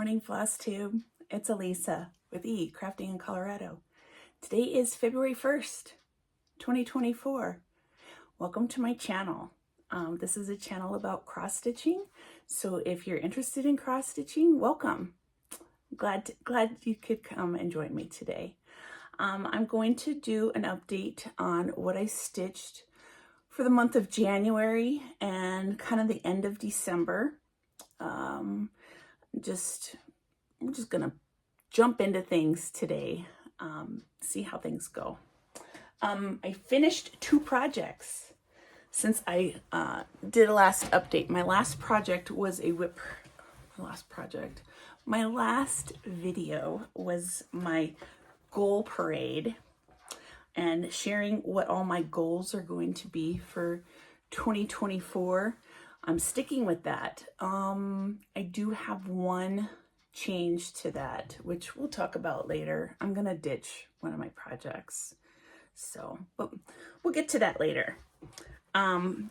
morning, Flosstube. It's Elisa with E Crafting in Colorado. Today is February 1st, 2024. Welcome to my channel. This is a channel about cross stitching. So if you're interested in cross stitching, welcome. Glad you could come and join me today. I'm going to do an update on what I stitched for the month of January and kind of the end of December. We're just gonna jump into things today, see how things go. I finished 2 projects since I did a last update. My last project was my last video was my goal parade and sharing what all my goals are going to be for 2024. I'm sticking with that. I do have one change to that, which we'll talk about later. I'm gonna ditch one of my projects. But we'll get to that later.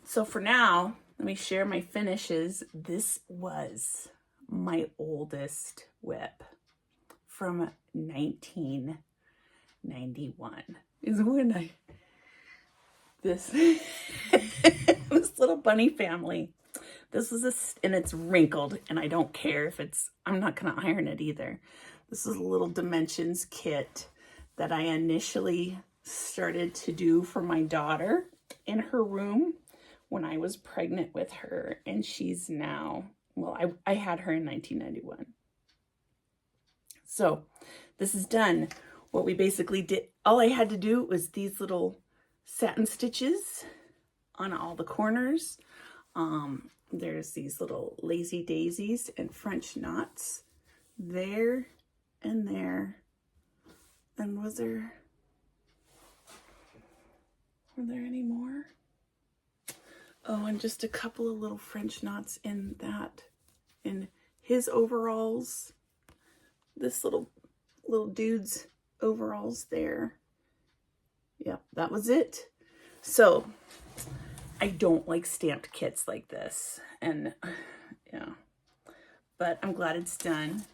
So for now, let me share my finishes. This was my oldest whip from 1991. Is when this little bunny family. This was and it's wrinkled, and I don't care if I'm not gonna iron it either. This is a little dimensions kit that I initially started to do for my daughter in her room when I was pregnant with her, and she's now, well, I had her in 1991. So this is done. What we basically did, all I had to do was these little satin stitches on all the corners. There's these little lazy daisies and French knots there and there. And were there any more? Oh, and just a couple of little French knots in his overalls. This little dude's overalls there. Yep, that was it. So I don't like stamped kits like this, and yeah, but I'm glad it's done.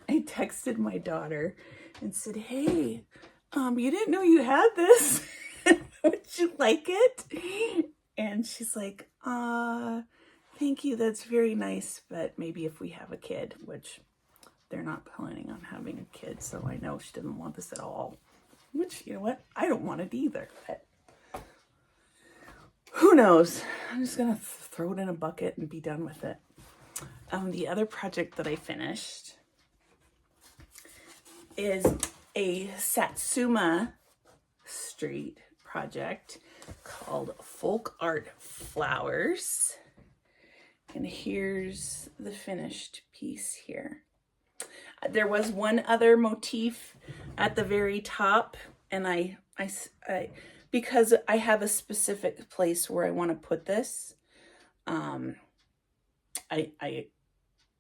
I texted my daughter and said, hey, you didn't know you had this. Would you like it? And she's like, thank you, that's very nice, but maybe if we have a kid, which they're not planning on having a kid, so I know she didn't want this at all, which, you know what, I don't want it either, but who knows? I'm just gonna throw it in a bucket and be done with it. The other project that I finished is a Satsuma Street project called Folk Art Flowers. And here's the finished piece here. There was one other motif at the very top, and I because I have a specific place where I want to put this, I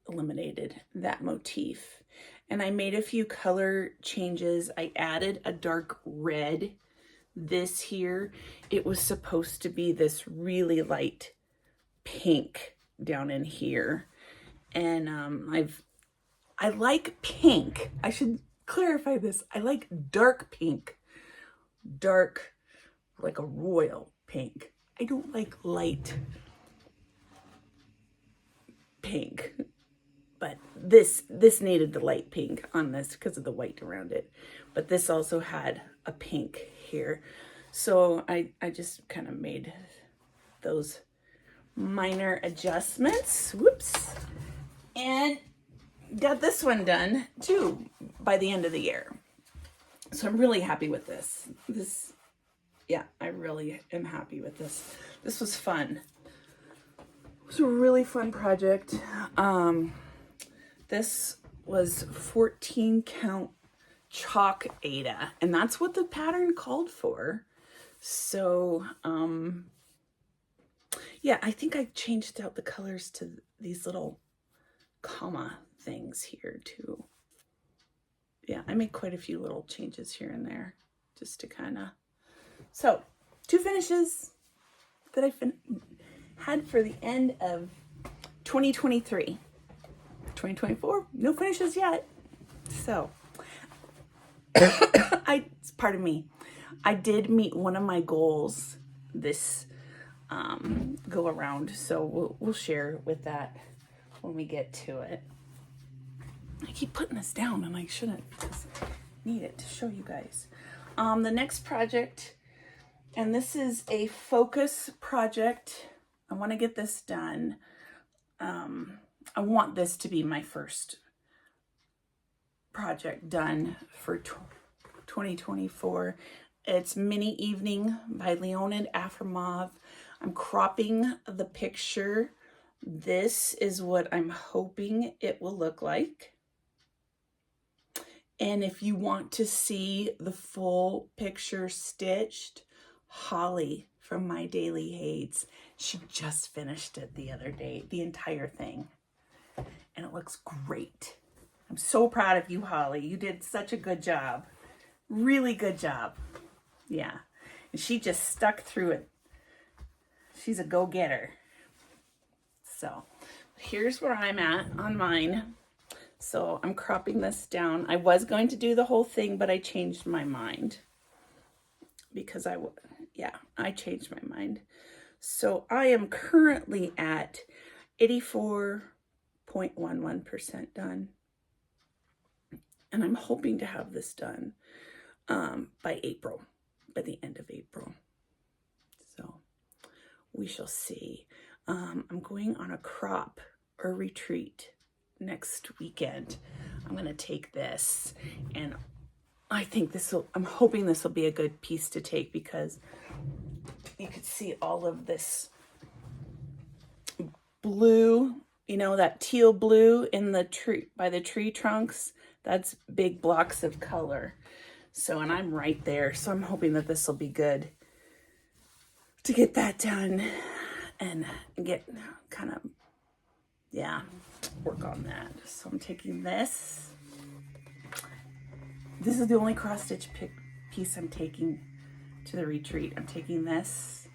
eliminated that motif. And I made a few color changes. I added a dark red. This here, it was supposed to be this really light pink down in here. And I like pink. I should clarify this. I like dark pink. Dark, like a royal pink. I don't like light pink, but this needed the light pink on this because of the white around it. But this also had a pink here. So I just kind of made those minor adjustments. Whoops. And got this one done too by the end of the year. So I'm really happy with this. Yeah, I really am happy with this. This was fun. It was a really fun project. This was 14 count chalk Ada, and that's what the pattern called for. So, yeah, I think I changed out the colors to these little comma things here too. Yeah, I made quite a few little changes here and there just to kind of. So 2 finishes that I had for the end of 2023. 2024, no finishes yet. So, pardon me, I did meet one of my goals this go around, so we'll share with that when we get to it. I keep putting this down and I shouldn't, because I need it to show you guys. The next project, and this is a focus project. I want to get this done. I want this to be my first project done for 2024. It's Mini Evening by Leonid Afromov. I'm cropping the picture. This is what I'm hoping it will look like. And if you want to see the full picture stitched, Holly from My Daily HAEDs, she just finished it the other day, the entire thing. And it looks great. I'm so proud of you, Holly. You did such a good job. Really good job. Yeah. And she just stuck through it. She's a go-getter. So here's where I'm at on mine. So I'm cropping this down. I was going to do the whole thing, but I changed my mind. Because I changed my mind. So I am currently at 84.11% done. And I'm hoping to have this done by April, by the end of April. So we shall see. I'm going on a crop or retreat next weekend. I'm going to take this, and I'm hoping this will be a good piece to take, because you could see all of this blue, you know, that teal blue in the tree, by the tree trunks. That's big blocks of color. So, and I'm right there. So I'm hoping that this will be good to get that done and get kind of, work on that. So I'm taking this. This is the only cross stitch piece I'm taking to the retreat. I'm taking this,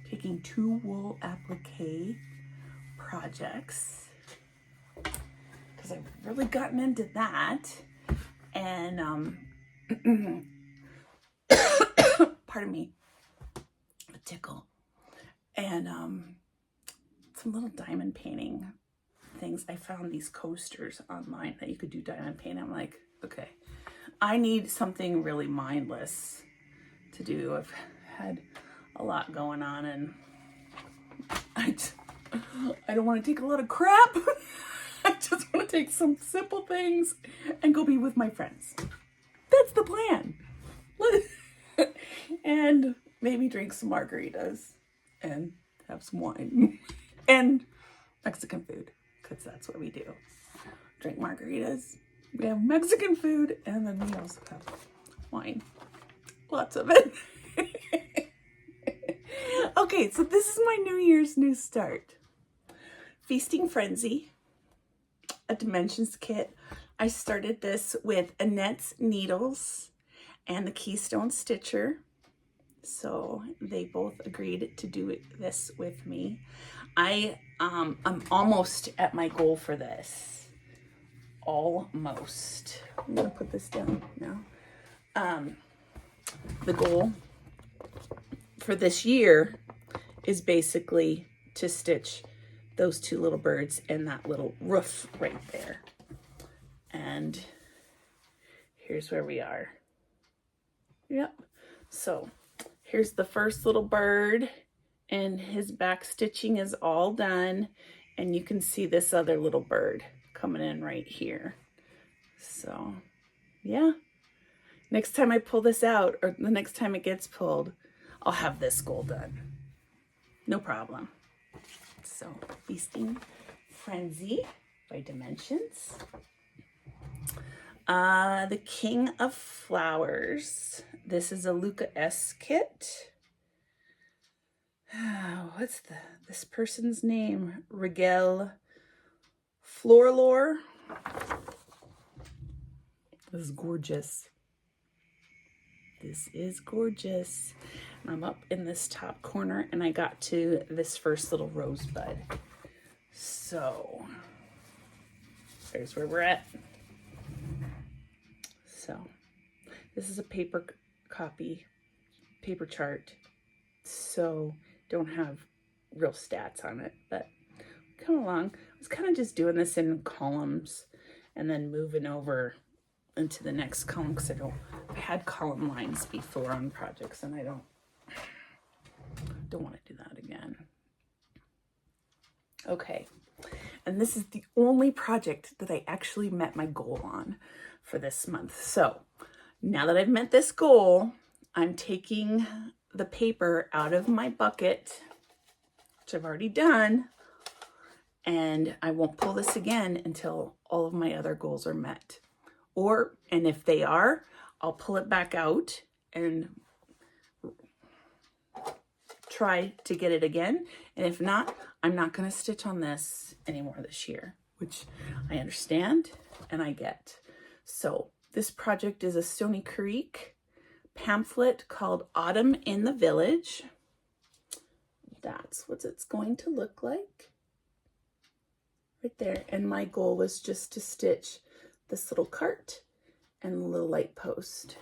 taking 2 wool applique projects, because I've really gotten into that. And pardon me, a tickle. And some little diamond painting things. I found these coasters online that you could do diamond paint. I'm like, okay, I need something really mindless to do. I've had a lot going on, and I don't want to take a lot of crap. I just want to take some simple things and go be with my friends. That's the plan. And maybe drink some margaritas and have some wine and Mexican food, because that's what we do. Drink margaritas, we have Mexican food, and then we also have wine. Lots of it. Okay, so this is my New Year's new start. Feasting Frenzy, a Dimensions kit. I started this with Annette's needles and the Keystone Stitcher. So they both agreed to do this with me. I'm almost at my goal for this. Almost. I'm gonna put this down now. The goal for this year is basically to stitch those 2 little birds and that little roof right there. And here's where we are. Yep. So here's the first little bird, and his back stitching is all done. And you can see this other little bird coming in right here. So yeah, next time I pull this out, or the next time it gets pulled, I'll have this goal done. No problem. So Feasting Frenzy by Dimensions. The King of Flowers. This is a Luca S kit. What's this person's name? Rigel Florlore. This is gorgeous. This is gorgeous. I'm up in this top corner, and I got to this first little rosebud. So there's where we're at. So this is a paper copy, paper chart. So don't have real stats on it, but come along. I was kind of just doing this in columns and then moving over into the next column because I had column lines before on projects and I don't want to do that again. Okay, and this is the only project that I actually met my goal on for this month. So now that I've met this goal, I'm taking the paper out of my bucket, which I've already done, and I won't pull this again until all of my other goals are met. And if they are, I'll pull it back out and try to get it again. And if not, I'm not going to stitch on this anymore this year, which I understand and I get. So this project is a Stoney Creek pamphlet called Autumn in the Village. That's what it's going to look like right there. And my goal was just to stitch this little cart and the little light post.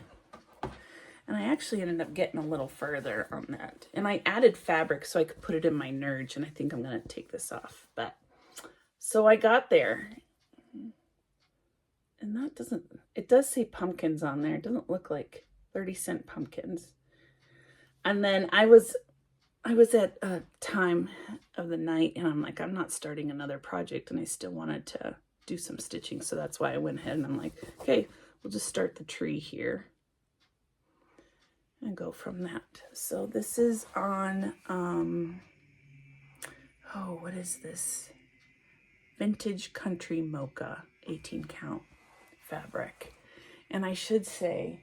And I actually ended up getting a little further on that. And I added fabric so I could put it in my nurge, and I think I'm going to take this off. But so I got there. And that it does say pumpkins on there. It doesn't look like 30-cent pumpkins. And then I was at a time of the night and I'm like, I'm not starting another project, and I still wanted to do some stitching. So that's why I went ahead and I'm like, okay, we'll just start the tree here and go from that. So this is on, what is this? Vintage Country Mocha 18 count fabric. And I should say,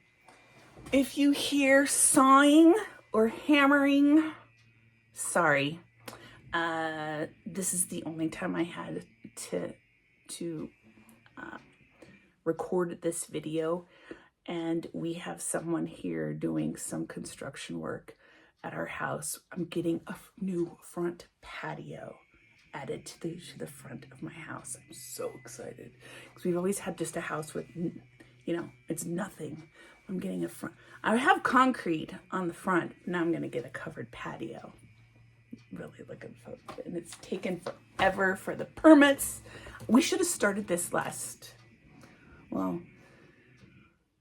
if you hear sawing or hammering, sorry. This is the only time I had to record this video, and we have someone here doing some construction work at our house. I'm getting a new front patio added to the front of my house. I'm so excited because we've always had just a house with, it's nothing. I'm getting a front. I have concrete on the front. Now I'm going to get a covered patio. Really looking forward to it. And it's taken forever for the permits. We should have started this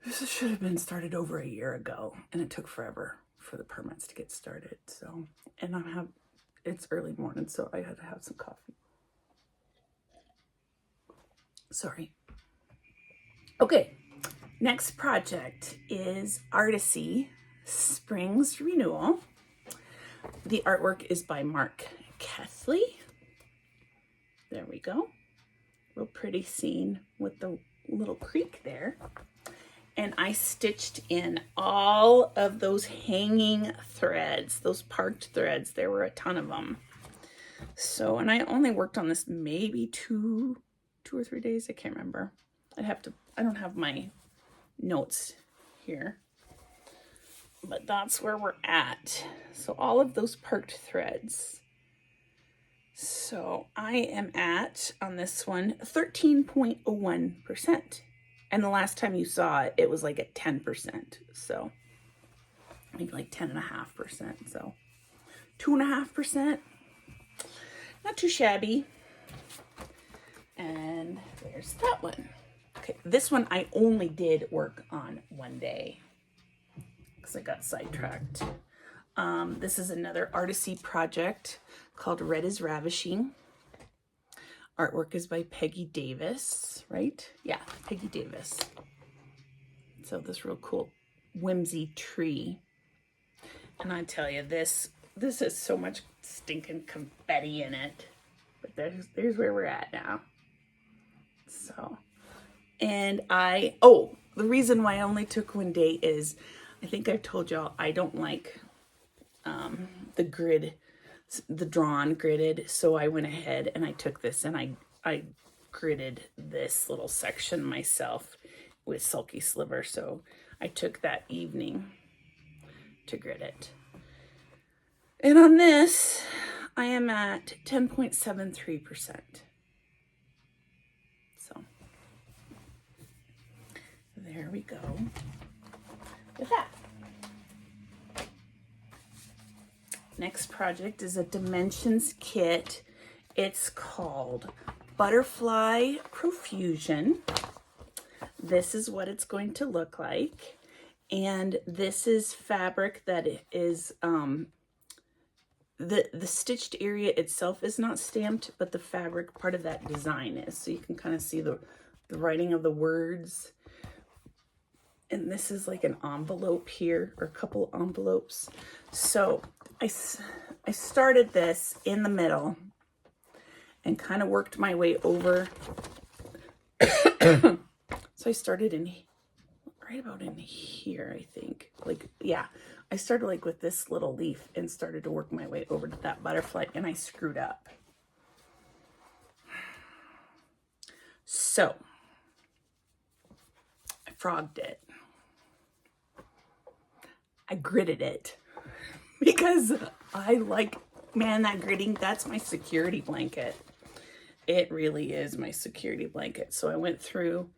this should have been started over a year ago, and it took forever for the permits to get started. So, and it's early morning, so I had to have some coffee. Sorry. Okay, next project is Artecy Springs Renewal. The artwork is by Mark Keithley. There we go. Real pretty scene with the little creek there. And I stitched in all of those hanging threads, those parked threads. There were a ton of them. So, and I only worked on this maybe two or 3 days. I can't remember. I don't have my notes here. But that's where we're at. So all of those parked threads. So I am at, on this one, 13.01%. And the last time you saw it, it was like at 10%. So maybe like 10.5%. So 2.5%. Not too shabby. And there's that one. Okay, this one I only did work on one day because I got sidetracked. This is another Artecy project called Red is Ravishing. Artwork is by Peggy Davis, right? Yeah, Peggy Davis. So this real cool whimsy tree. And I tell you, this has so much stinking confetti in it. But there's where we're at now. So, and the reason why I only took one day is, I think I've told y'all, I don't like the grid, the drawn gridded. So I went ahead and I took this and I gridded this little section myself with Sulky Sliver. So I took that evening to grid it. And on this, I am at 10.73%. So there we go with that. Next project is a dimensions kit. It's called Butterfly Profusion. This is what it's going to look like. And this is fabric that is, the stitched area itself is not stamped, but the fabric part of that design is. So you can kind of see the writing of the words. And this is like an envelope here, or a couple envelopes. So I started this in the middle and kind of worked my way over. So I started in right about in here, I think. Like, yeah, I started like with this little leaf and started to work my way over to that butterfly, and I screwed up. So I frogged it. I gritted it because I like, man, that gritting, that's my security blanket. It really is my security blanket. So I went through,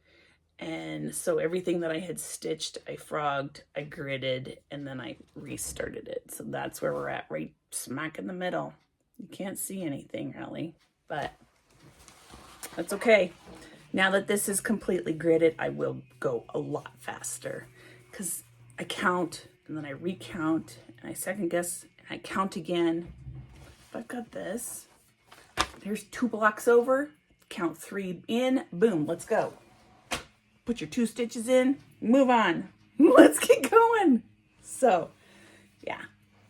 and so everything that I had stitched, I frogged, I gritted, and then I restarted it. So that's where we're at, right smack in the middle. You can't see anything really, but that's okay. Now that this is completely gridded, I will go a lot faster because I count and then I recount and I second guess and I count again. If I've got this, there's 2 blocks over, count 3 in, boom, let's go. Put your 2 stitches in, move on. Let's get going. So, yeah.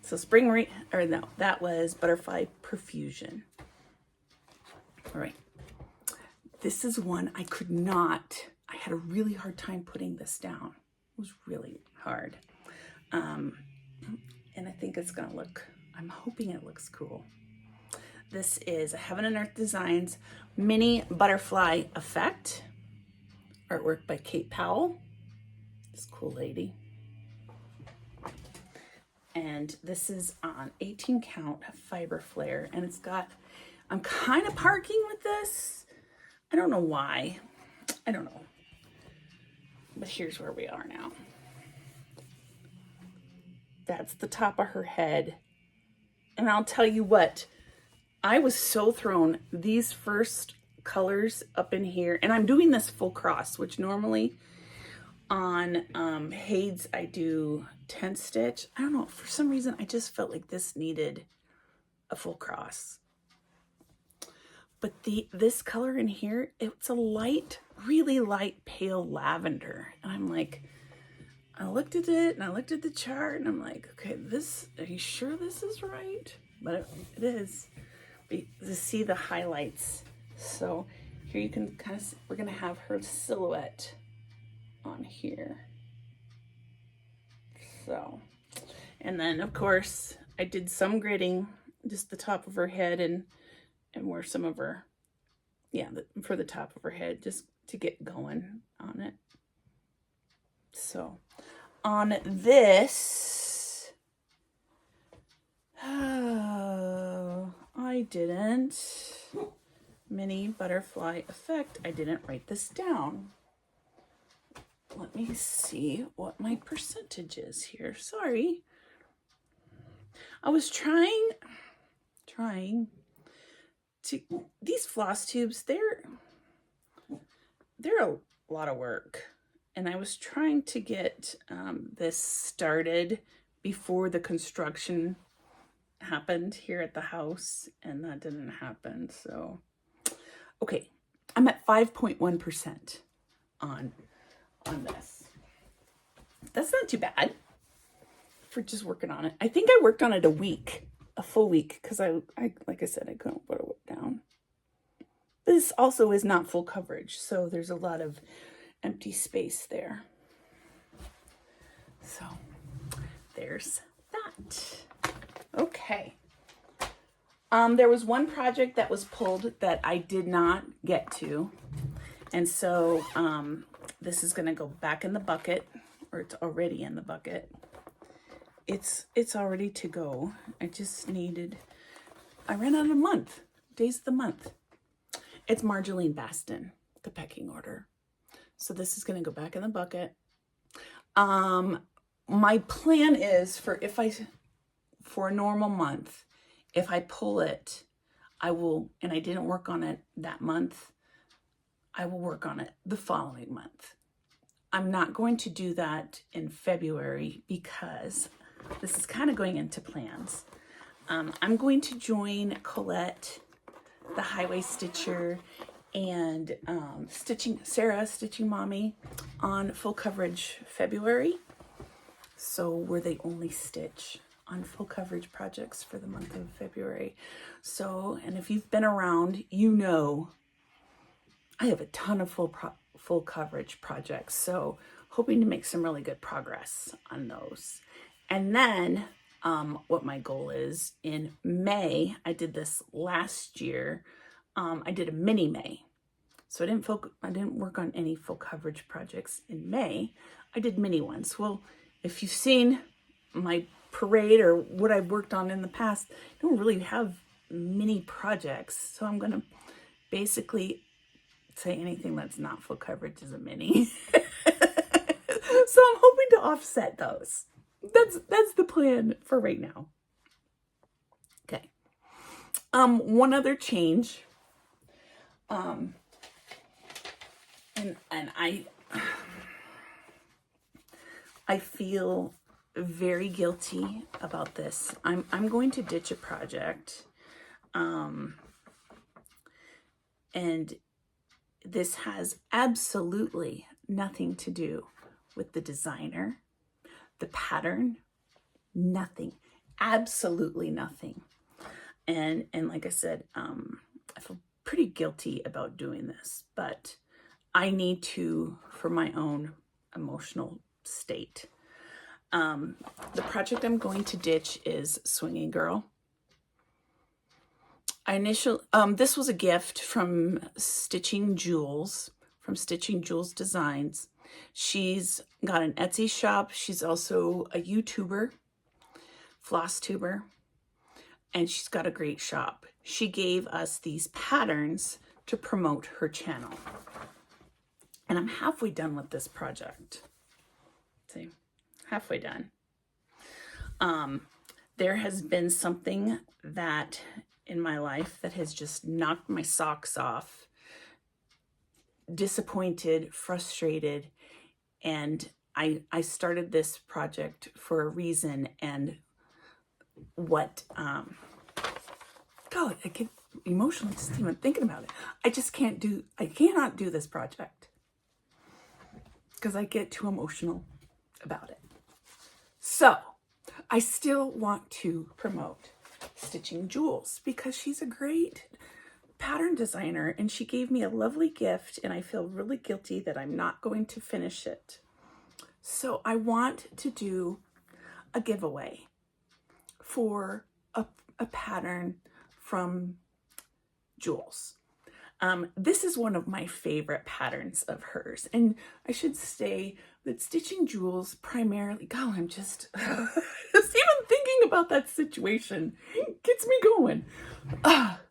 So that was Butterfly Profusion. All right. This is one I had a really hard time putting this down. It was really hard. And I think it's gonna look, I'm hoping it looks cool. This is a Heaven and Earth Designs mini butterfly effect. Artwork by Kate Powell, this cool lady. And this is on 18 count fiber flare, and it's got, I'm kind of parking with this. I don't know why, I don't know. But here's where we are now. That's the top of her head. And I'll tell you what, I was so thrown. These first colors up in here, and I'm doing this full cross, which normally on HAEDs I do 10 stitch. I don't know, for some reason I just felt like this needed a full cross. But this color in here, it's a light, really light pale lavender. And I'm like, I looked at it and I looked at the chart and I'm like, okay, are you sure this is right? But it is. To see the highlights. So here you can kind of, we're gonna have her silhouette on here. So, and then of course I did some gridding, just the top of her head and where some of her, yeah, for the top of her head, just to get going on it. So on this, I didn't, mini butterfly effect, I didn't write this down. Let me see what my percentage is here. Sorry. I was trying to, these Flosstubes, they're a lot of work. And I was trying to get this started before the construction happened here at the house, and that didn't happen. So, okay, I'm at 5.1% on this. That's not too bad for just working on it. I think I worked on it a full week, because I like I said, I couldn't put it down. This also is not full coverage, so there's a lot of empty space there. So there's that. Okay. There was one project that was pulled that I did not get to, and so this is going to go back in the bucket, or it's already in the bucket. It's already to go. I ran out of days of the month. It's Marjolaine Baston, The Pecking Order. So this is going to go back in the bucket. My plan is for a normal month, if I pull it, I will, and I didn't work on it that month, I will work on it the following month. I'm not going to do that in February because this is kind of going into plans. I'm going to join Colette, the Highway Stitcher, and Sarah, Stitching Mommy, on full coverage February. So we're the only stitch on full coverage projects for the month of February. So, and if you've been around, you know I have a ton of full coverage projects. So hoping to make some really good progress on those. And then what my goal is in May, I did this last year. I did a mini May. So I didn't work on any full coverage projects in May. I did mini ones. Well, if you've seen my parade or what I've worked on in the past, I don't really have mini projects. So I'm going to basically say anything that's not full coverage is a mini. So I'm hoping to offset those. That's the plan for right now. Okay. One other change. And I feel very guilty about this. I'm going to ditch a project. And this has absolutely nothing to do with the designer, the pattern, nothing, absolutely nothing. And like I said, I feel pretty guilty about doing this, but I need to, for my own emotional state. The project I'm going to ditch is Swinging Girl. This was a gift from Stitching Jules, from Stitching Jules Designs. She's got an Etsy shop. She's also a YouTuber, Flosstuber, and she's got a great shop. She gave us these patterns to promote her channel. And I'm halfway done with this project. See, halfway done. There has been something that in my life that has just knocked my socks off, disappointed, frustrated, and I started this project for a reason. And what God, I get emotional just even thinking about it. I cannot do this project because I get too emotional about it. So I still want to promote Stitching Jules because she's a great pattern designer and she gave me a lovely gift, and I feel really guilty that I'm not going to finish it. So I want to do a giveaway for a pattern from Jules. This is one of my favorite patterns of hers, and I should say that Stitching Jules primarily, God, I'm just even thinking about that situation gets me going.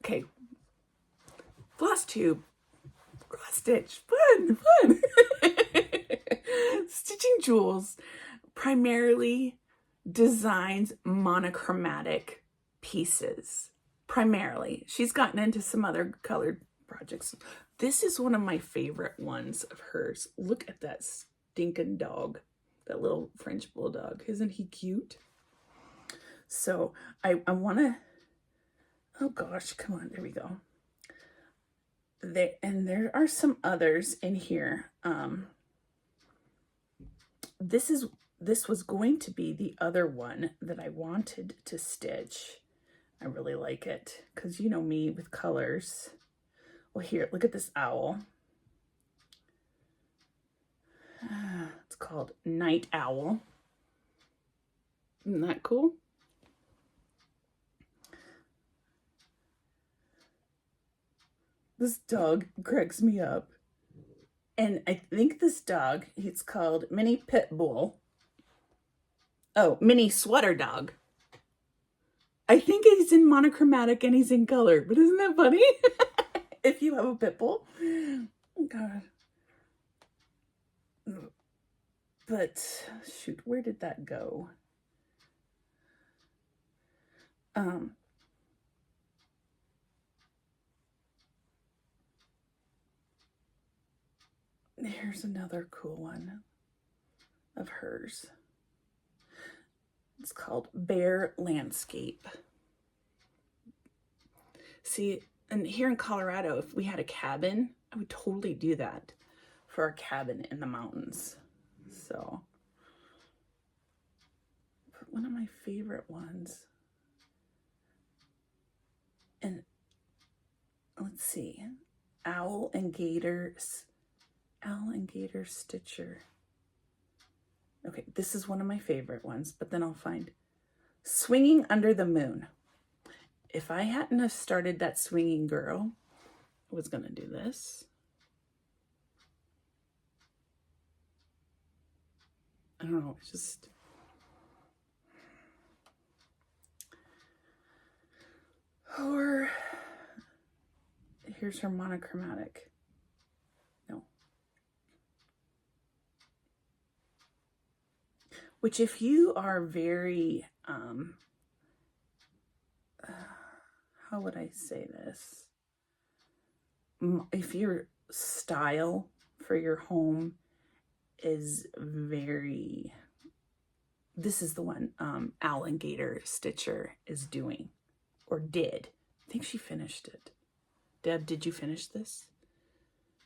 Okay, Flosstube, cross stitch, fun. Stitching Jules primarily designs monochromatic pieces. Primarily, she's gotten into some other colored projects. This is one of my favorite ones of hers. Look at that stinking dog, that little French bulldog. Isn't he cute? So I want to, oh gosh, come on, there we go. There are some others in here. This was going to be the other one that I wanted to stitch. I really like it because you know me with colors. Well, here, look at this owl. It's called Night Owl. Isn't that cool? This dog cracks me up. And I think this dog, he's called Mini Pit Bull. Oh, Mini Sweater Dog. I think he's in monochromatic and he's in color, but isn't that funny? If you have a pit bull. Oh, God. But shoot, where did that go? Here's another cool one of hers. It's called Bear Landscape. See, and here in Colorado, if we had a cabin, I would totally do that for our cabin in the mountains. So, one of my favorite ones. And let's see, Owl and Gator Stitcher. Okay, this is one of my favorite ones, but then I'll find Swinging Under the Moon. If I hadn't have started that swinging girl, I was gonna do this. I don't know, it's just, or here's her monochromatic. No. Which, if you are very, how would I say this? If your style for your home is very, this is the one Owl and Gator Stitcher is doing, or did. I think she finished it. Deb, did you finish this?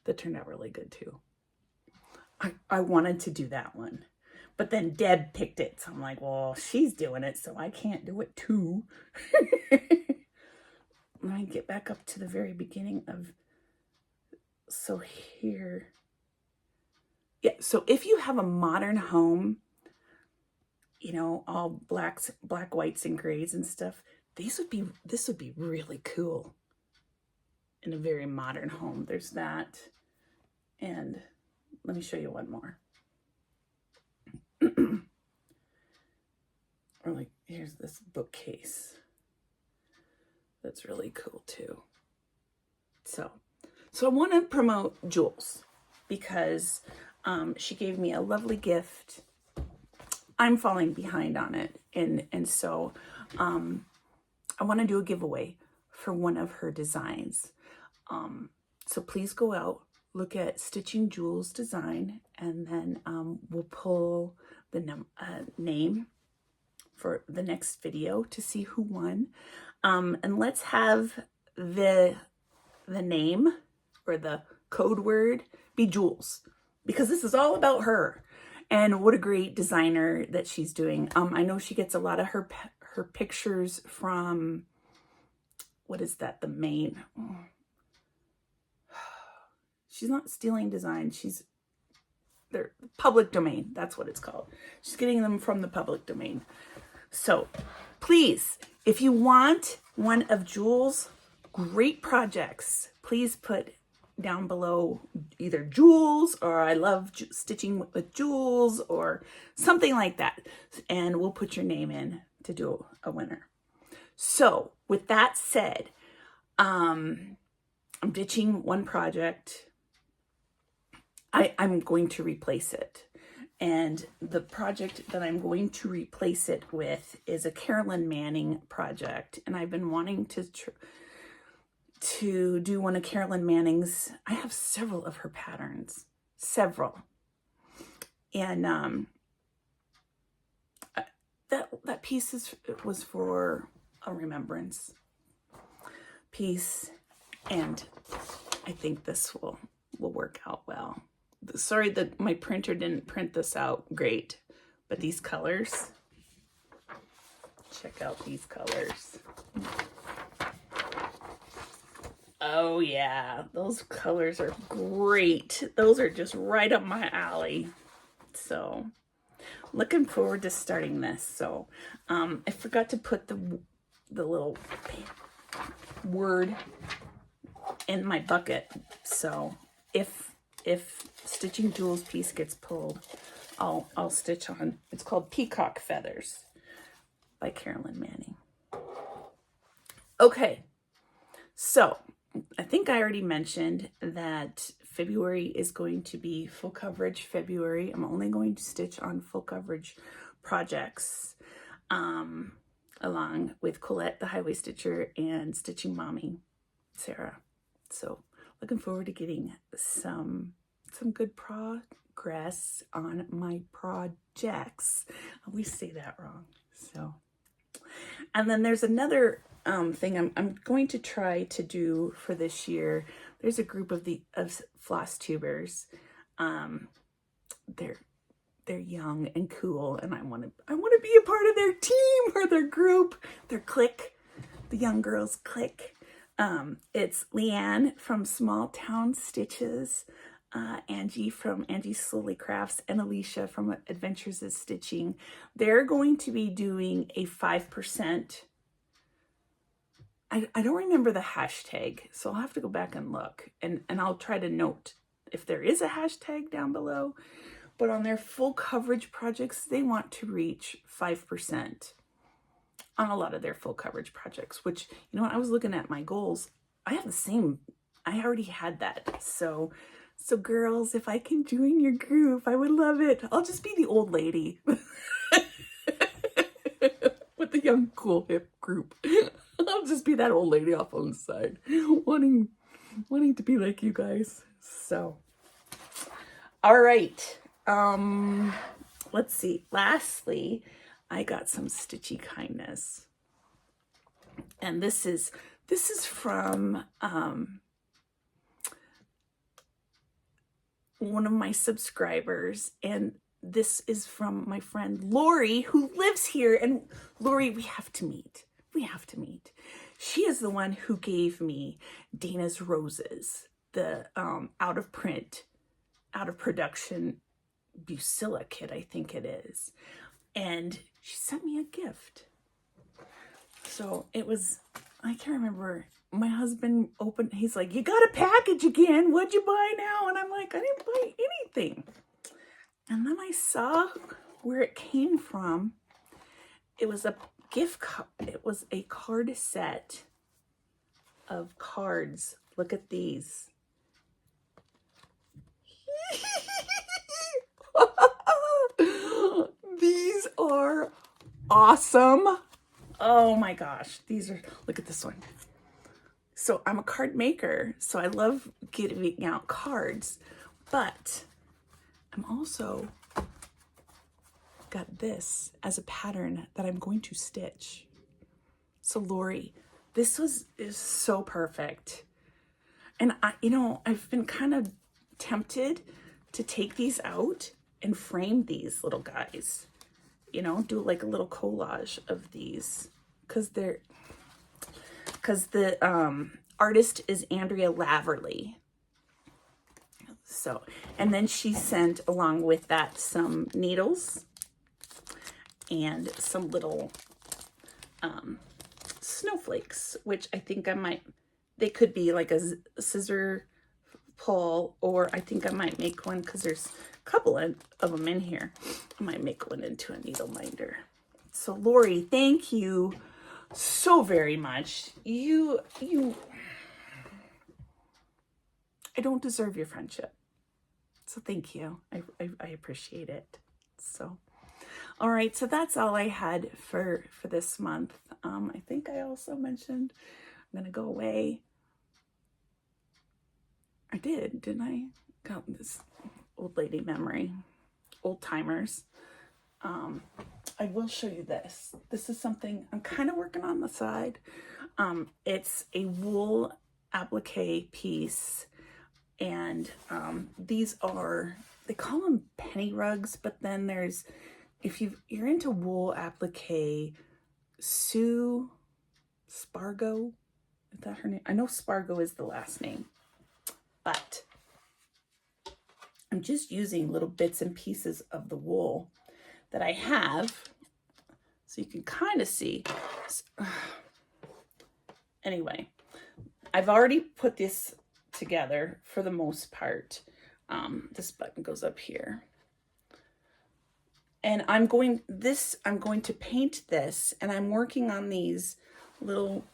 That turned out really good too. I wanted to do that one, but then Deb picked it. So I'm like, well, she's doing it, so I can't do it too. Let me get back up to the very beginning of, so here. Yeah, so if you have a modern home, you know, all black, whites, and grays and stuff, this would be really cool in a very modern home. There's that. And let me show you one more. Or like, here's this bookcase. That's really cool too. So I want to promote Jules because she gave me a lovely gift. I'm falling behind on it. And so I want to do a giveaway for one of her designs. So please go out, look at Stitching Jules design, and then we'll pull the name for the next video to see who won. And let's have the name or the code word be Jules, because this is all about her. And what a great designer that she's doing. I know she gets a lot of her pictures from, what is that, the main, she's not stealing design, they're public domain, that's what it's called. She's getting them from the public domain. So please, if you want one of Jules' great projects, please put down below either Jules or I love stitching with Jules or something like that. And we'll put your name in to do a winner. So with that said, I'm ditching one project. I'm going to replace it. And the project that I'm going to replace it with is a Carolyn Manning project. And I've been wanting to do one of Carolyn Manning's. I have several of her patterns, several. And that piece was for a remembrance piece. And I think this will work out well. Sorry that my printer didn't print this out great, but these colors, check out these colors. Oh yeah, those colors are great. Those are just right up my alley. So looking forward to starting this. So I forgot to put the little word in my bucket. So if Stitching Jules piece gets pulled, I'll stitch on. It's called Peacock Feathers by Carolyn Manning. Okay, so I think I already mentioned that February is going to be full coverage February. I'm only going to stitch on full coverage projects, along with Colette, the Highway Stitcher, and Stitching Mommy, Sarah. So looking forward to getting some good progress on my projects. I always say that wrong. So, and then there's another thing I'm going to try to do for this year. There's a group of Flosstubers. They're young and cool, and I want to be a part of their team or their group, their clique, the young girls clique. It's Leanne from Small Town Stitches, Angie from Angie Slowly Crafts, and Alicia from Adventures of Stitching. They're going to be doing a 5%. I don't remember the hashtag, so I'll have to go back and look, and I'll try to note if there is a hashtag down below. But on their full coverage projects, they want to reach 5% on a lot of their full coverage projects, which, you know, when I was looking at my goals, I have the same. I already had that. So girls, if I can join your group, I would love it. I'll just be the old lady with the young, cool, hip group. I'll just be that old lady off on the side, wanting to be like you guys. So, all right. Let's see. Lastly, I got some stitchy kindness, and this is from one of my subscribers, and this is from my friend Lori, who lives here. And Lori, we have to meet. She is the one who gave me Dana's Roses, the out of print, out of production Bucilla kit, I think it is. And she sent me a gift. So it was, I can't remember, my husband opened, he's like, you got a package again, what'd you buy now? And I'm like, I didn't buy anything. And then I saw where it came from. It was a gift card. It was a card set of cards. Look at these. These are awesome. Oh my gosh. These are, look at this one. So I'm a card maker, so I love giving out cards, but I'm also got this as a pattern that I'm going to stitch. So Lori, this is so perfect. And I've been kind of tempted to take these out and frame these little guys, do like a little collage of these, because the artist is Andrea Laverly. So, and then she sent along with that some needles and some little snowflakes, which I think they could be like a scissor pull, or I think I might make one, because there's a couple of them in here. I might make one into a needle minder. So Lori, thank you so very much. I don't deserve your friendship, so thank you. I appreciate it. So, all right, so that's all I had for this month. I think I also mentioned I'm gonna go away. I didn't I? Got this old lady memory, old timers. I will show you this. This is something I'm kind of working on the side. It's a wool applique piece, and these are, they call them penny rugs, but then there's, if you're into wool applique, Sue Spargo, is that her name? I know Spargo is the last name, but I'm just using little bits and pieces of the wool that I have, so you can kind of see. Anyway, I've already put this together for the most part. This button goes up here. And I'm going to paint this, and I'm working on these little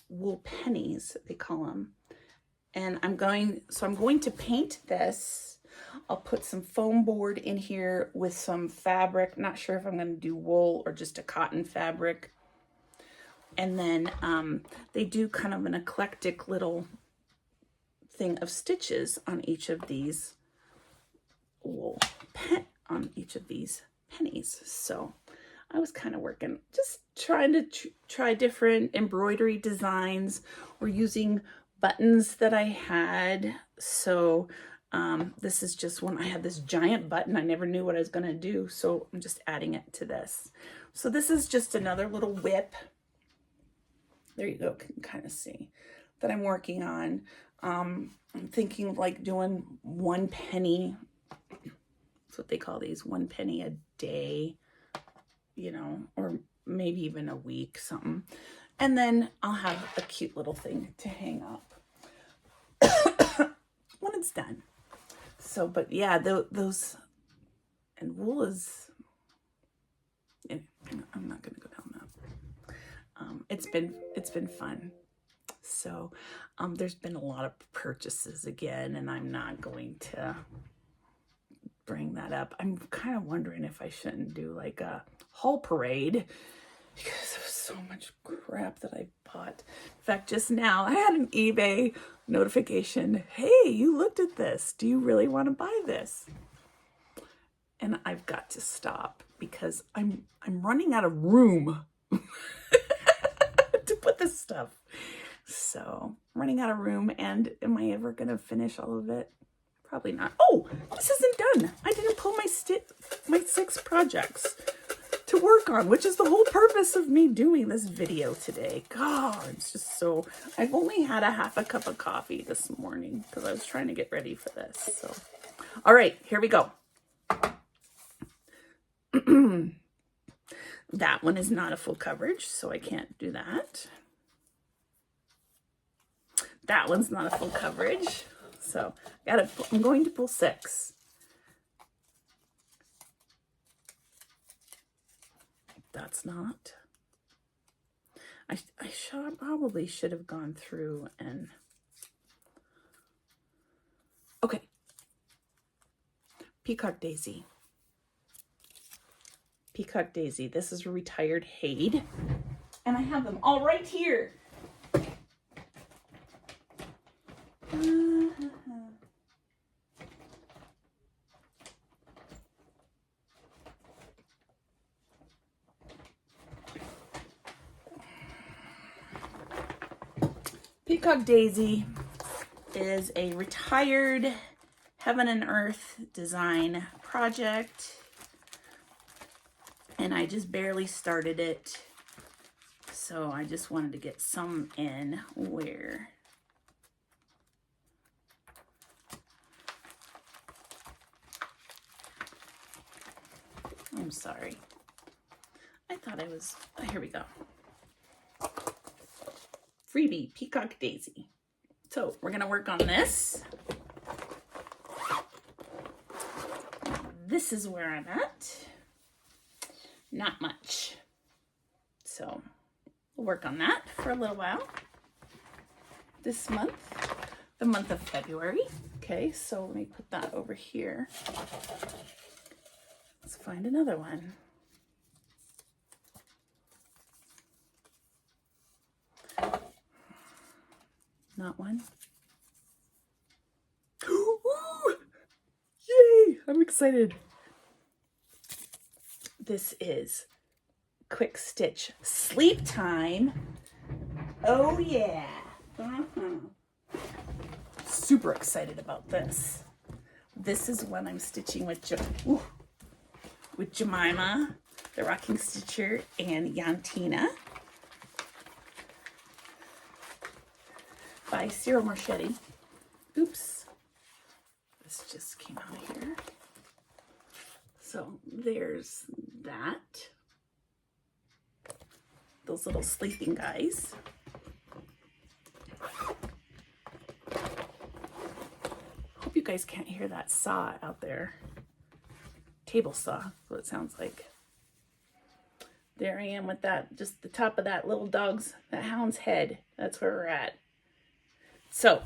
wool pennies, they call them. And I'm going to paint this. I'll put some foam board in here with some fabric. Not sure if I'm going to do wool or just a cotton fabric. And then they do kind of an eclectic little thing of stitches on each of these on each of these pennies. So I was kind of working, just trying to try different embroidery designs. We're using buttons that I had. So this is just one. I had this giant button. I never knew what I was going to do. So I'm just adding it to this. So this is just another little whip. There you go. You can kind of see that I'm working on. I'm thinking of like doing 1 penny. That's what they call these, 1 penny a day, you know, or maybe even a week, something. And then I'll have a cute little thing to hang up when it's done. So, but yeah, those, and wool is, I'm not going to go down that. It's been fun. So, there's been a lot of purchases again, and I'm not going to bring that up. I'm kind of wondering if I shouldn't do like a haul parade because there was so much crap that I bought. In fact, just now I had an eBay notification. Hey, you looked at this. Do you really want to buy this? And I've got to stop because I'm running out of room to put this stuff. So running out of room, and am I ever going to finish all of it? Probably not. Oh, this isn't done. I didn't pull my 6 projects to work on, which is the whole purpose of me doing this video today. God, it's just so, I've only had a half a cup of coffee this morning because I was trying to get ready for this. So, all right, here we go. That one is not a full coverage, so I can't do that. That one's not a full coverage. So I'm going to pull 6. That's not. I probably should have gone through and. Okay. Peacock Daisy. Peacock Daisy. This is a retired HAED. And I have them all right here. Peacock Daisy is a retired Heaven and Earth design project, and I just barely started it, so I just wanted to get some in where I'm sorry. I thought I was, here we go. Freebie, Peacock Daisy. So we're gonna work on this. This is where I'm at. Not much. So we'll work on that for a little while. This month, the month of February. Okay, so let me put that over here. Let's find another one. Not one. Ooh, yay! I'm excited. This is Quick Stitch Sleep Time. Oh yeah. Super excited about this. This is when I'm stitching with Jemima, the Rocking Stitcher, and Yantina by Cyril Marchetti. Oops. This just came out of here. So there's that. Those little sleeping guys. Hope you guys can't hear that saw out there. Table saw, what it sounds like. There I am with that, just the top of that little dog's, that hound's head. That's where we're at. So,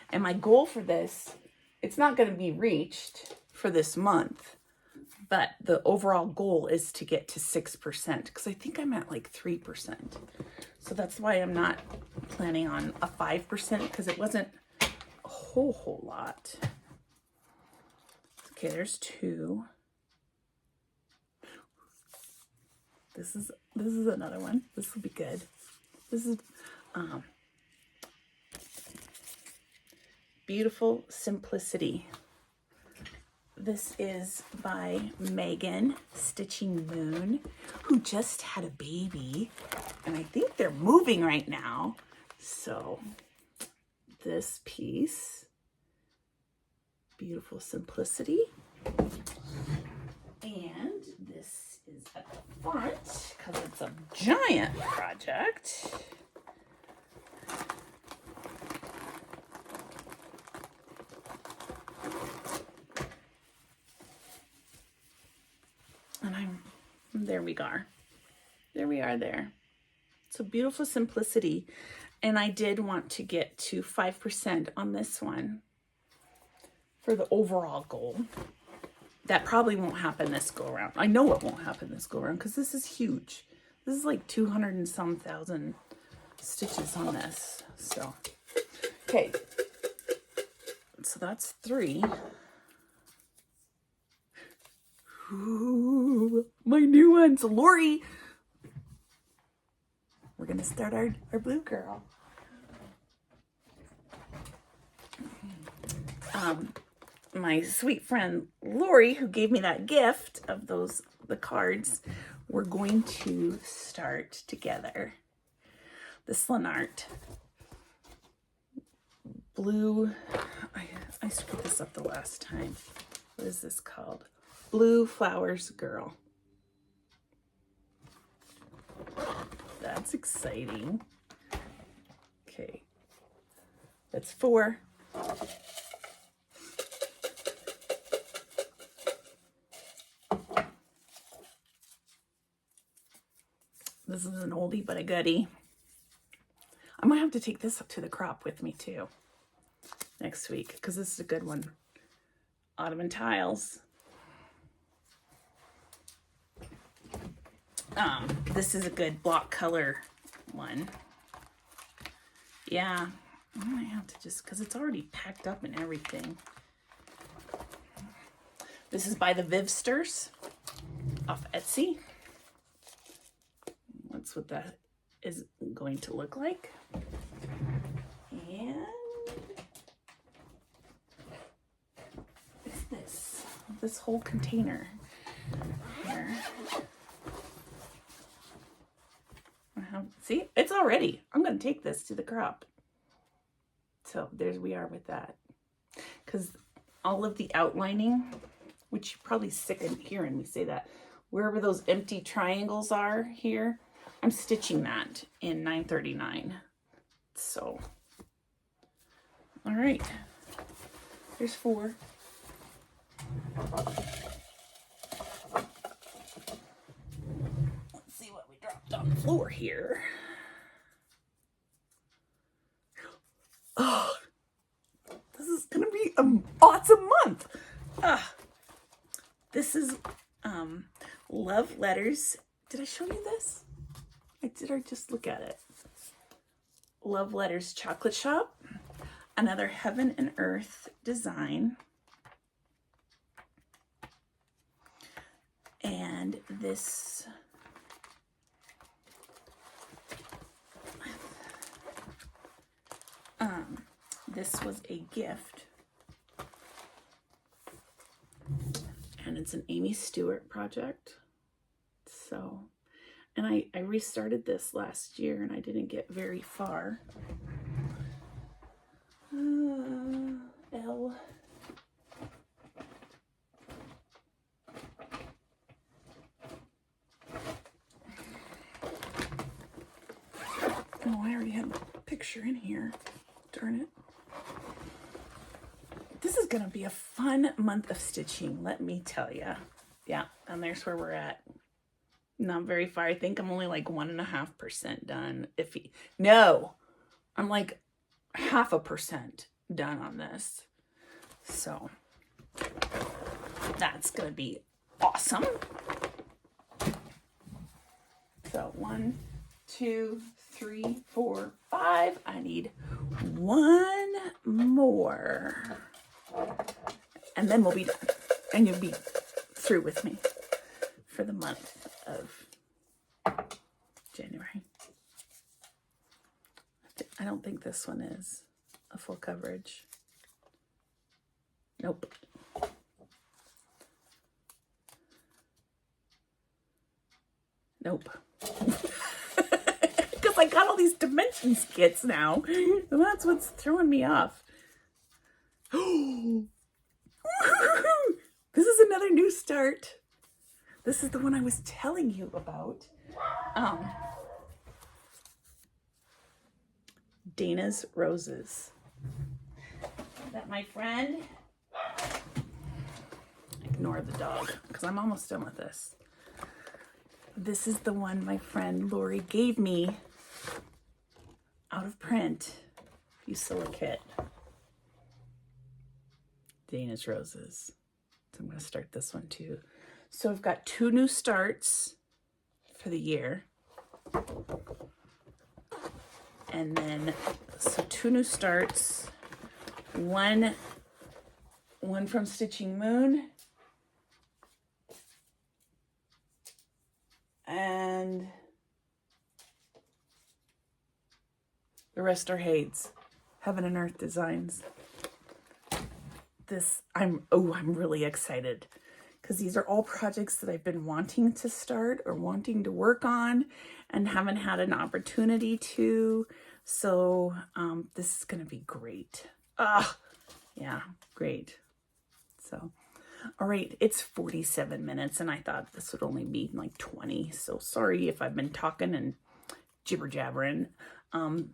And my goal for this, it's not going to be reached for this month, but the overall goal is to get to 6% because I think I'm at like 3%. So that's why I'm not planning on a 5% because it wasn't a whole lot. Okay, there's 2. This is another one. This will be good. This is Beautiful Simplicity. This is by Megan Stitching Moon, who just had a baby, and I think they're moving right now. So this piece, Beautiful Simplicity, and this is at the front because it's a giant project. And there we are. There we are there. So Beautiful Simplicity. And I did want to get to 5% on this one for the overall goal. That probably won't happen this go around. I know it won't happen this go around because this is huge. This is like 200 and some thousand stitches on this. So, okay. So that's 3. Ooh, my new ones. Lori. We're going to start our blue girl. My sweet friend Lori, who gave me that gift of the cards, we're going to start together. This Lanarte blue. I screwed this up the last time. What is this called? Blue Flowers Girl. That's exciting. Okay, that's 4. This is an oldie but a goodie. I might have to take this up to the crop with me too next week because this is a good one. Ottoman Tiles. This is a good block color one. Yeah, I might have to just, because it's already packed up and everything. This is by the Vivsters off Etsy. That's what that is going to look like. And it's this whole container here. See, it's already. I'm going to take this to the crop. So we are with that. Because all of the outlining, which you're probably sick of hearing me say that, wherever those empty triangles are here, I'm stitching that in 939. So, all right. There's 4. On the floor here. Oh, this is gonna be an awesome month. This is Love Letters. Did I show you this? Did I just look at it? Love Letters Chocolate Shop. Another Heaven and Earth design. And this this was a gift, and it's an Amy Stewart project. So, and I restarted this last year and I didn't get very far. L. Oh, I already had a picture in here. Darn it. This is going to be a fun month of stitching, let me tell you. Yeah, and there's where we're at. Not very far. I think I'm only like 1.5% done. No, I'm like 0.5%. done on this. So that's gonna be awesome. So 1, 2, 3, 4, 5. I need one more. And then we'll be done. And you'll be through with me for the month of January. I don't think this one is a full coverage. Nope. Nope. Because I got all these dimensions kits now. And that's what's throwing me off. This is another new start. This is the one I was telling you about. Dana's Roses. Is that my friend? Ignore the dog, because I'm almost done with this. This is the one my friend Lori gave me out of print. Bucilla kit. Dana's Roses. So I'm going to start this one too. So I've got 2 new starts for the year. And then, so 2 new starts. One from Stitching Moon. And the rest are HAEDs, Heaven and Earth Designs. I'm really excited because these are all projects that I've been wanting to start or wanting to work on and haven't had an opportunity to. So this is going to be great. Yeah, great. So, all right, it's 47 minutes and I thought this would only be like 20. So sorry if I've been talking and jibber jabbering.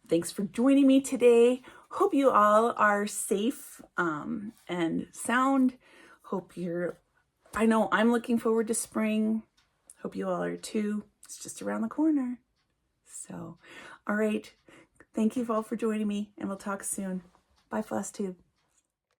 Thanks for joining me today. Hope you all are safe and sound. I know I'm looking forward to spring. Hope you all are too. It's just around the corner. So, all right. Thank you all for joining me and we'll talk soon. Bye, Flosstube.